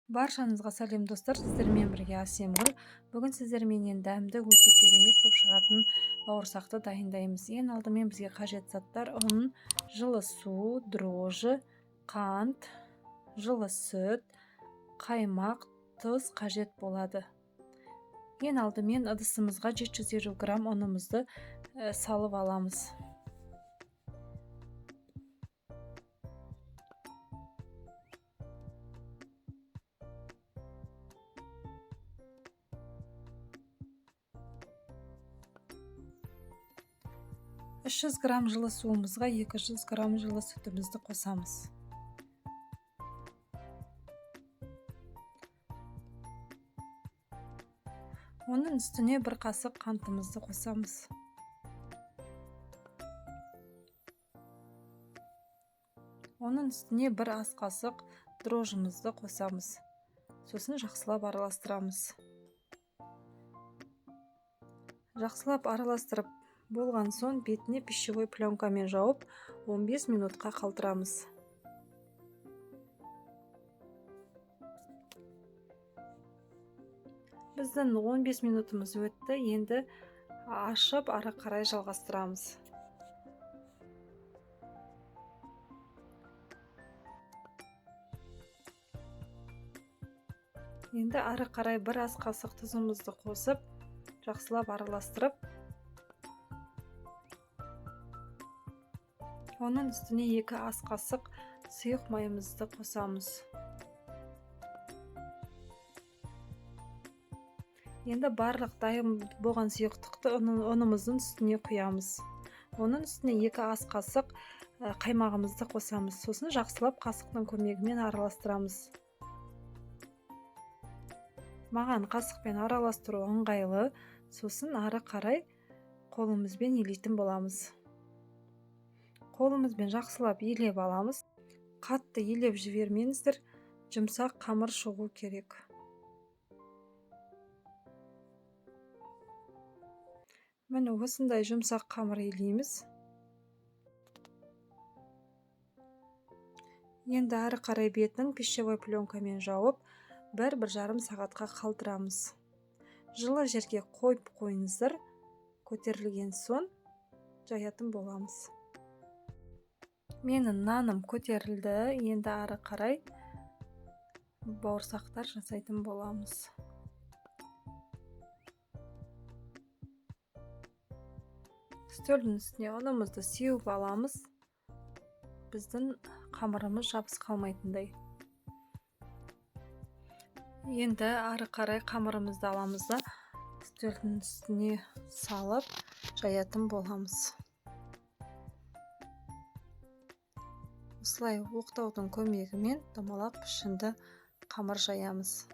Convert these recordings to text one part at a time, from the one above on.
Баршаңызға сәлем достар, сіздермен бірге Асемгүл. Бүгін сіздерменен дәмді өте керемет болып шығатын бауырсақты дайындаймыз. Ең алдымен бізге қажет заттар: ұн, жылы су, дрожжи, қант, жылы сүт, қаймақ, тұз қажет болады. Ең алдымен ыдысымызға 750 грамм ұнымызды салып аламыз. Үш жүз грамм жылы суымызға 200 грамм жылы сүтімізді қосамыз. Оның үстіне бір қасық қантымызды қосамыз. Оның үстіне бір ас қасық дрожжимызды қосамыз. Сосын жақсылап араластырамыз. Жақсылап араластырып болған соң бетіне пищевой пленкамен жауып 15 минутқа қалтырамыз. Біздің 15 минутымыз өтті. Енді ашып ары қарай жалғастырамыз. Енді ары қарай бір ас қасық тұзымызды қосып, жақсылап араластырып, оның үстіне 2 ас қасық сұйық майымызды қосамыз. Енді барлық дайын болған сұйықтықты ұнымыздың үстіне құямыз. Оның үстіне 2 ас қасық қаймағымызды қосамыз. Сосын жақсылап қасықтың көмегімен араластырамыз. Маған қасықпен араластыру ыңғайлы. Сосын ары қарай қолымызбен елейтін боламыз. Қолымызбен жақсылап елеп аламыз. Қатты елеп жібермеңіздер, жұмсақ қамыр шығу керек. Міне осындай жұмсақ қамыр елейміз. Енді ары қарай бетін пищевой пленкамен жауып, 1-1,5 сағатқа қалтырамыз. Жылы жерге қойып қойыңыздар, көтерілген соң жаятын боламыз. Менің наным көтерілді. Енді ары қарай бауырсақтар жасайтын боламыз. Үстелдің үстіне ұнымызды сеуіп аламыз. Біздің қамырымыз жабыс қалмайтындай. Енді ары қарай қамырымызды аламыз да үстелдің үстіне салып жаятын боламыз. Осылай оқтаудың көмегімен домалақ пішінді қамыр жаямыз.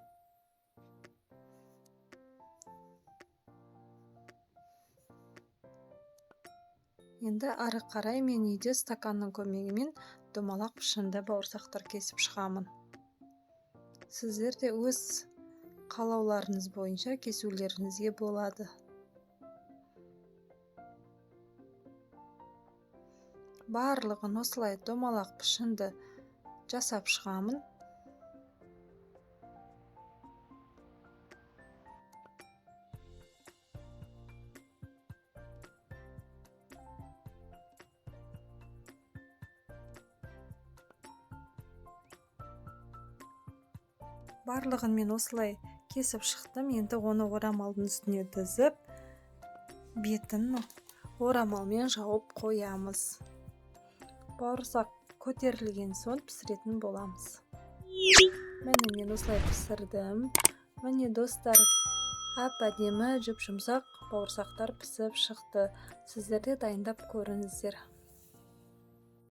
Енді ары қарай мен үйде стаканның көмегімен домалақ пішінді бауырсақтар кесіп шығамын. Сіздер де өз қалауларыңыз бойынша кесулеріңізге болады. Барлығын осылай домалақ пішінді жасап шығамын. Барлығын мен осылай кесіп шықтым. Енді оны орамалдың үстіне тізіп, бетін орамалмен жауып қоямыз. Бауырсақ көтерілген соң пісіретін боламыз. Міне мен осылай пісірдім. Міне достар, әп-әдемі жұп-жұмсақ бауырсақтар пісіп шықты. Сіздер де дайындап көріңіздер.